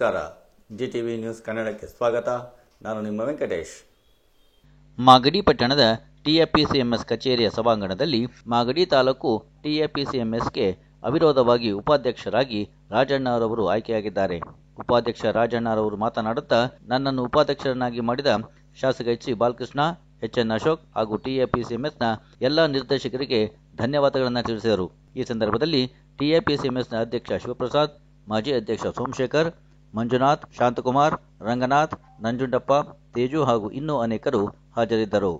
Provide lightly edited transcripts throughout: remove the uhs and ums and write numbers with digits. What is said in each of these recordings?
ನಮಸ್ಕಾರ. GTV news ಕನ್ನಡಕ್ಕೆ ಸ್ವಾಗತ. ನಾನು ನಿಮ್ಮ ವೆಂಕಟೇಶ್. ಮಾಗಡಿ ಪಟ್ಟಣದ TAPCMS ಕಚೇರಿಯ ಸಭಾಂಗಣದಲ್ಲಿ ಮಾಗಡಿ ತಾಲೂಕು TAPCMSಗೆ ಅವಿರೋಧವಾಗಿ ಉಪಾಧ್ಯಕ್ಷರಾಗಿ ರಾಜಣ್ಣರವರು ಆಯ್ಕೆಯಾಗಿದ್ದಾರೆ. ಉಪಾಧ್ಯಕ್ಷ ರಾಜಣ್ಣರವರು ಮಾತನಾಡುತ್ತಾ, ನನ್ನನ್ನು ಉಪಾಧ್ಯಕ್ಷರನ್ನಾಗಿ ಮಾಡಿದ ಶಾಸಕ HC ಬಾಲಕೃಷ್ಣ, HN ಅಶೋಕ್ ಹಾಗೂ TAPCMSನ ಎಲ್ಲ ನಿರ್ದೇಶಕರಿಗೆ ಧನ್ಯವಾದಗಳನ್ನು ತಿಳಿಸಿದರು. ಈ ಸಂದರ್ಭದಲ್ಲಿ TAPCMSನ ಅಧ್ಯಕ್ಷ ಶಿವಪ್ರಸಾದ್, ಮಾಜಿ ಅಧ್ಯಕ್ಷ ಸೋಮಶೇಖರ್, ಮಂಜುನಾಥ್, ಶಾಂತಕುಮಾರ್, ರಂಗನಾಥ್, ನಂಜುಂಡಪ್ಪ, ತೇಜು ಹಾಗೂ ಇನ್ನೂ ಅನೇಕರು ಹಾಜರಿದ್ದರು.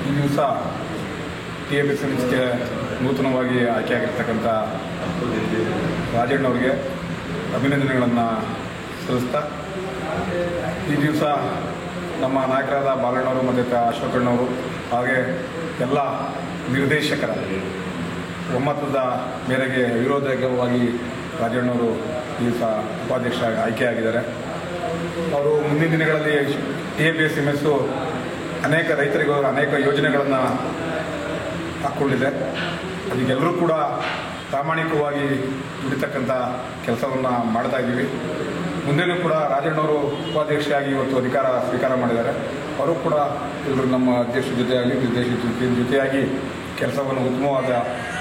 ಈ ದಿವಸ TAPCMSಗೆ ನೂತನವಾಗಿ ಆಯ್ಕೆಯಾಗಿರ್ತಕ್ಕಂಥ ರಾಜಣ್ಣವ್ರಿಗೆ ಅಭಿನಂದನೆಗಳನ್ನು ಸಲ್ಲಿಸ್ತಾ, ಈ ದಿವಸ ನಮ್ಮ ನಾಯಕರಾದ ಬಾಲಣ್ಣವರು ಮತ್ತು ಅಶೋಕಣ್ಣವರು ಹಾಗೆ ಎಲ್ಲ ನಿರ್ದೇಶಕರ ಒಮ್ಮತದ ಮೇರೆಗೆ ವಿರೋಧವಾಗಿ ರಾಜಣ್ಣವರು ಈ ದಿವಸ ಉಪಾಧ್ಯಕ್ಷ ಆಯ್ಕೆಯಾಗಿದ್ದಾರೆ. ಅವರು ಮುಂದಿನ ದಿನಗಳಲ್ಲಿ TAPCMS ಅನೇಕ ರೈತರಿಗೂ ಅನೇಕ ಯೋಜನೆಗಳನ್ನು ಹಾಕ್ಕೊಂಡಿದೆ. ಅದಕ್ಕೆಲ್ಲರೂ ಕೂಡ ಪ್ರಾಮಾಣಿಕವಾಗಿ ದುಡಿತಕ್ಕಂಥ ಕೆಲಸವನ್ನು ಮಾಡ್ತಾ ಇದ್ದೀವಿ. ಮುಂದೆನೂ ಕೂಡ ರಾಜಣ್ಣವರು ಉಪಾಧ್ಯಕ್ಷರಾಗಿ ಇವತ್ತು ಅಧಿಕಾರ ಸ್ವೀಕಾರ ಮಾಡಿದ್ದಾರೆ. ಅವರು ಕೂಡ ಎಲ್ಲರೂ ನಮ್ಮ ಅಧ್ಯಕ್ಷರ ಜೊತೆಯಾಗಿ ನಿರ್ದೇಶಕರ ಜೊತೆಯಾಗಿ ಕೆಲಸವನ್ನು ಉತ್ತಮವಾದ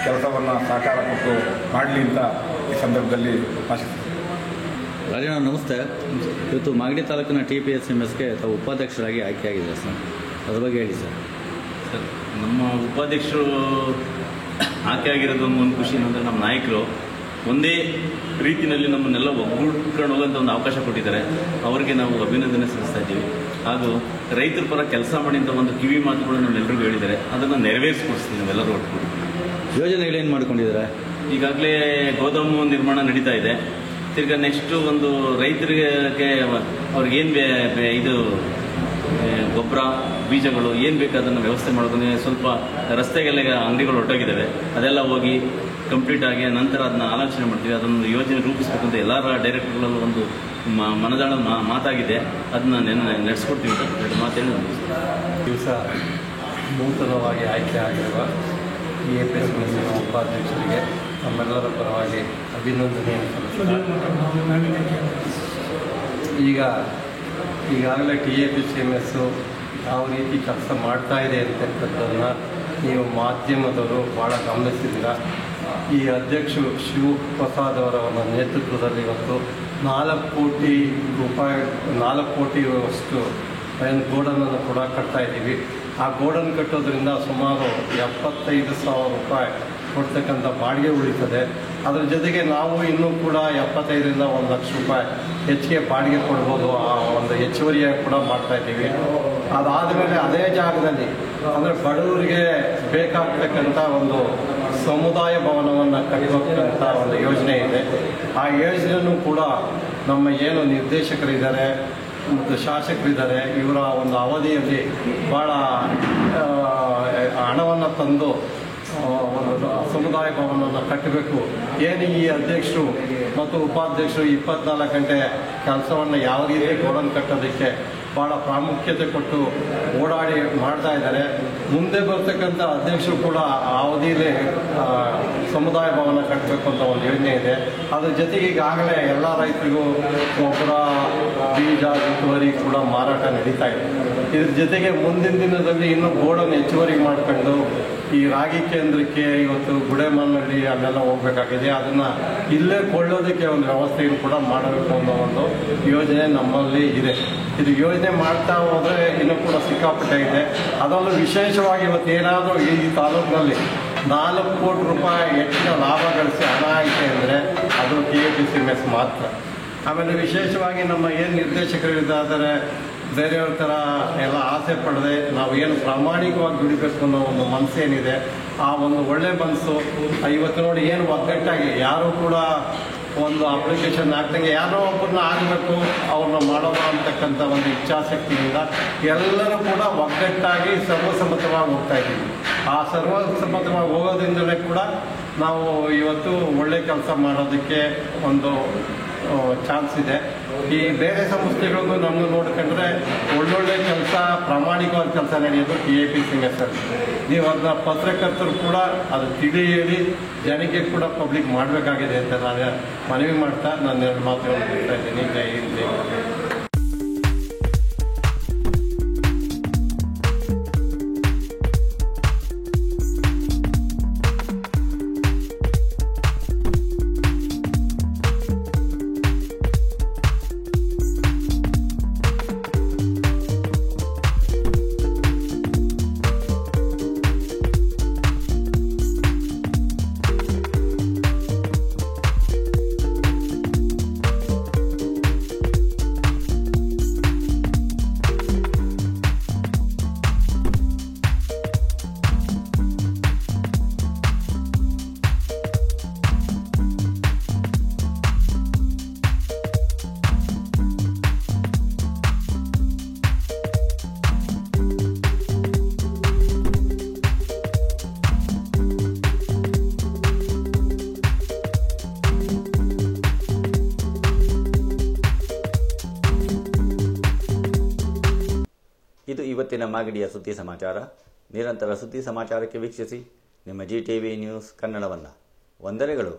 ಕೆಲಸವನ್ನು ಸಹಕಾರ ಕೊಟ್ಟು ಮಾಡಲಿ ಅಂತ ಈ ಸಂದರ್ಭದಲ್ಲಿ ಆಶಿಸ್ತೀನಿ. ರಾಜಣ್ಣ ನಮಸ್ತೆ. ಇವತ್ತು ಮಾಗಡಿ ತಾಲೂಕಿನ TAPCMSಗೆ ತಾವು ಉಪಾಧ್ಯಕ್ಷರಾಗಿ ಆಯ್ಕೆಯಾಗಿದೆ ಸರ್, ಅದ್ರ ಬಗ್ಗೆ ಹೇಳಿ ಸರ್. ಸರ್, ನಮ್ಮ ಉಪಾಧ್ಯಕ್ಷರು ಆಯ್ಕೆ ಆಗಿರೋದು ಒಂದು ಖುಷಿ ಏನಂದರೆ, ನಮ್ಮ ನಾಯಕರು ಒಂದೇ ರೀತಿಯಲ್ಲಿ ನಮ್ಮನ್ನೆಲ್ಲ ಒಗ್ಗೂಡ್ಕೊಂಡು ಹೋಗೋಂಥ ಒಂದು ಅವಕಾಶ ಕೊಟ್ಟಿದ್ದಾರೆ. ಅವರಿಗೆ ನಾವು ಅಭಿನಂದನೆ ಸಲ್ಲಿಸ್ತಾ ಇದ್ದೀವಿ. ಹಾಗೂ ರೈತರ ಪರ ಕೆಲಸ ಮಾಡಿ ಅಂತ ಒಂದು ಕಿವಿ ಮಾತುಗಳು ನಮ್ಮೆಲ್ಲರಿಗೂ ಹೇಳಿದ್ದಾರೆ. ಅದನ್ನು ನೆರವೇರಿಸ್ಕೊಡ್ತೀವಿ ನಾವೆಲ್ಲರೂ ಒಟ್ಟು. ಯೋಜನೆಗಳೇನು ಮಾಡ್ಕೊಂಡಿದ್ದಾರೆ? ಈಗಾಗಲೇ ಗೋದಾಮು ನಿರ್ಮಾಣ ನಡೀತಾ ಇದೆ. ತಿರ್ಗಾ ನೆಕ್ಸ್ಟು ಒಂದು ರೈತರಿಗೆ ಅವ್ರಿಗೇನು ಇದು ಗೊಬ್ಬರ, ಬೀಜಗಳು ಏನು ಬೇಕು ಅದನ್ನು ವ್ಯವಸ್ಥೆ ಮಾಡೋದನ್ನೇ ಸ್ವಲ್ಪ ರಸ್ತೆಗೆಲ್ಲ ಅಂಗಡಿಗಳು ಹೊರಟೋಗಿದ್ದಾವೆ. ಅದೆಲ್ಲ ಹೋಗಿ ಕಂಪ್ಲೀಟ್ ಆಗಿ ನಂತರ ಅದನ್ನ ಆಲೋಚನೆ ಮಾಡ್ತೀವಿ. ಅದನ್ನು ಯೋಜನೆ ರೂಪಿಸಬೇಕಂತ ಎಲ್ಲರ ಡೈರೆಕ್ಟರ್ಗಳಲ್ಲೂ ಒಂದು ಮನದಾಳ ಮಾತಾಗಿದೆ. ಅದನ್ನ ನಡೆಸ್ಕೊಡ್ತೀವಿ ಅಂತ ಎರಡು ಮಾತೇಳಿ ದಿವಸ ನೂತನವಾಗಿ ಆಯ್ಕೆ ಆಗಿರುವ TAPCMS ಉಪಾಧ್ಯಕ್ಷರಿಗೆ ನಮ್ಮೆಲ್ಲರ ಪರವಾಗಿ ಅಭಿನಂದನೆಯನ್ನು ಈಗಾಗಲೇ TAPCMS ಯಾವ ರೀತಿ ಕೆಲಸ ಮಾಡ್ತಾ ಇದೆ ಅಂತಕ್ಕಂಥದ್ದನ್ನು ನೀವು ಮಾಧ್ಯಮದವರು ಭಾಳ ಗಮನಿಸಿದ್ದೀರ. ಈ ಅಧ್ಯಕ್ಷರು ಶಿವಪ್ರಸಾದ್ ಅವರ ಒಂದು ನೇತೃತ್ವದಲ್ಲಿ ಇವತ್ತು 4 ಕೋಟಿಯಷ್ಟು ಗೋಡನನ್ನು ಕೂಡ ಕಟ್ತಾ ಇದ್ದೀವಿ. ಆ ಗೋಡನ್ ಕಟ್ಟೋದ್ರಿಂದ ಸುಮಾರು 75,000 ರೂಪಾಯಿ ಕೊಡ್ತಕ್ಕಂಥ ಬಾಡಿಗೆ ಉಳಿತದೆ. ಅದರ ಜೊತೆಗೆ ನಾವು ಇನ್ನೂ ಕೂಡ 75ರಿಂದ 1 ಲಕ್ಷ ರೂಪಾಯಿ ಹೆಚ್ಚಿಗೆ ಬಾಡಿಗೆ ಕೊಡ್ಬೋದು. ಆ ಒಂದು ಹೆಚ್ಚುವರಿಯಾಗಿ ಕೂಡ ಮಾಡ್ತಾ ಇದ್ದೀವಿ. ಅದಾದ ಮೇಲೆ ಅದೇ ಜಾಗದಲ್ಲಿ ಅಂದರೆ ಬಡವರಿಗೆ ಬೇಕಾಗ್ತಕ್ಕಂಥ ಒಂದು ಸಮುದಾಯ ಭವನವನ್ನು ಕಟ್ಟಬೇಕಂತ ಒಂದು ಯೋಜನೆ ಇದೆ. ಆ ಯೋಜನೆಯೂ ಕೂಡ ನಮ್ಮ ಏನು ನಿರ್ದೇಶಕರಿದ್ದಾರೆ ಮತ್ತು ಶಾಸಕರಿದ್ದಾರೆ, ಇವರ ಒಂದು ಅವಧಿಯಲ್ಲಿ ಭಾಳ ಹಣವನ್ನು ತಂದು ಒಂದು ಸಮುದಾಯ ಭವನವನ್ನು ಕಟ್ಟಬೇಕು. ಏನು ಈ ಅಧ್ಯಕ್ಷರು ಮತ್ತು ಉಪಾಧ್ಯಕ್ಷರು 24 ಗಂಟೆ ಕೆಲಸವನ್ನು ಯಾವ ರೀತಿ ಗೋಡನ್ ಕಟ್ಟೋದಕ್ಕೆ ಭಾಳ ಪ್ರಾಮುಖ್ಯತೆ ಕೊಟ್ಟು ಓಡಾಡಿ ಮಾಡ್ತಾ ಇದ್ದಾರೆ. ಮುಂದೆ ಬರ್ತಕ್ಕಂಥ ಅಧ್ಯಕ್ಷರು ಕೂಡ ಆ ಅವಧಿಯಲ್ಲಿ ಸಮುದಾಯ ಭವನ ಕಟ್ಟಬೇಕು ಅಂತ ಒಂದು ಯೋಜನೆ ಇದೆ. ಅದ್ರ ಜೊತೆಗೆ ಈಗಾಗಲೇ ಎಲ್ಲ ರೈತರಿಗೂ ಗೊಬ್ಬರ, ಬೀಜ, ಹೆಚ್ಚುವರಿ ಕೂಡ ಮಾರಾಟ ನಡೀತಾ ಇದೆ. ಇದ್ರ ಜೊತೆಗೆ ಮುಂದಿನ ದಿನದಲ್ಲಿ ಇನ್ನೂ ಗೋಡನ್ ಹೆಚ್ಚುವರಿ ಮಾಡ್ಕೊಂಡು ಈ ರಾಗಿ ಕೇಂದ್ರಕ್ಕೆ ಇವತ್ತು ಗುಡೇಮನಹಳ್ಳಿ ಅಲ್ಲೆಲ್ಲ ಹೋಗ್ಬೇಕಾಗಿದೆ. ಅದನ್ನು ಇಲ್ಲೇ ಕೊಳ್ಳೋದಕ್ಕೆ ಒಂದು ವ್ಯವಸ್ಥೆಯನ್ನು ಕೂಡ ಮಾಡಬೇಕು ಅನ್ನೋ ಒಂದು ಯೋಜನೆ ನಮ್ಮಲ್ಲಿ ಇದೆ. ಇದು ಯೋಜನೆ ಮಾಡ್ತಾ ಹೋದರೆ ಇನ್ನೂ ಕೂಡ ಸಿಕ್ಕಾಪಟ್ಟೆ ಇದೆ. ಅದೊಂದು ವಿಶೇಷವಾಗಿ ಇವತ್ತು ಏನಾದರೂ ಈ ತಾಲೂಕಿನಲ್ಲಿ 4 ಕೋಟಿ ರೂಪಾಯಿ ಹೆಚ್ಚಿನ ಲಾಭ ಗಳಿಸಿ ಹಣ ಐತೆ ಅಂದರೆ ಅದು TAPCMS ಮಾತ್ರ. ಆಮೇಲೆ ವಿಶೇಷವಾಗಿ ನಮ್ಮ ಏನು ನಿರ್ದೇಶಕರಿದ್ದಾರೆ ಬೇರೆಯವ್ರ ಥರ ಎಲ್ಲ ಆಸೆ ಪಡದೆ ನಾವು ಏನು ಪ್ರಾಮಾಣಿಕವಾಗಿ ದುಡಿಬೇಕು ಅನ್ನೋ ಒಂದು ಮನಸ್ಸೇನಿದೆ, ಆ ಒಂದು ಒಳ್ಳೆ ಮನಸ್ಸು ಇವತ್ತು ನೋಡಿ ಏನು ಒಗ್ಗಟ್ಟಾಗಿ ಯಾರೂ ಕೂಡ ಒಂದು ಅಪ್ಲಿಕೇಶನ್ ಹಾಕ್ದಂಗೆ ಯಾರೋ ಒಬ್ಬರನ್ನ ಆಗಬೇಕು ಅವ್ರನ್ನ ಮಾಡೋಣ ಅಂತಕ್ಕಂಥ ಒಂದು ಇಚ್ಛಾಶಕ್ತಿಯಿಂದ ಎಲ್ಲರೂ ಕೂಡ ಒಗ್ಗಟ್ಟಾಗಿ ಸರ್ವಸಮ್ಮತವಾಗಿ ಹೋಗ್ತಾ ಇದ್ದೀವಿ. ಆ ಸರ್ವಸಮ್ಮತವಾಗಿ ಹೋಗೋದ್ರಿಂದಲೇ ಕೂಡ ನಾವು ಇವತ್ತು ಒಳ್ಳೆ ಕೆಲಸ ಮಾಡೋದಕ್ಕೆ ಒಂದು ಚಾನ್ಸ್ ಇದೆ. ಈ ಬೇರೆ ಸಂಸ್ಥೆಗಳಿಗೂ ನಮ್ಮನ್ನು ನೋಡ್ಕೊಂಡ್ರೆ ಒಳ್ಳೊಳ್ಳೆ ಕೆಲಸ, ಪ್ರಾಮಾಣಿಕವಾದ ಕೆಲಸ ನಡೆಯೋದು TIPCMS ಅಲ್ಲಿ. ನೀವು ಅದನ್ನ ಪತ್ರಕರ್ತರು ಕೂಡ ಅದು ತಿಳಿ ಹೇಳಿ ಜನಕ್ಕೆ ಕೂಡ ಪಬ್ಲಿಕ್ ಮಾಡಬೇಕಾಗಿದೆ ಅಂತ ನಾನು ಮನವಿ ಮಾಡ್ತಾ ನಾನು 2 ಮಾತುಗಳನ್ನು ಹೇಳ್ತಾ ಇದ್ದೀನಿ. ಜೈ ಹಿಂದ್, ಜೈ ಭಾರತ್. ಇದು ಇವತ್ತಿನ ಮಾಗಡಿಯ ಸುದ್ದಿ ಸಮಾಚಾರ. ನಿರಂತರ ಸುದ್ದಿ ಸಮಾಚಾರಕ್ಕೆ ವೀಕ್ಷಿಸಿ ನಿಮ್ಮ GTV ನ್ಯೂಸ್ ಕನ್ನಡವನ್ನು. ವಂದನೆಗಳು.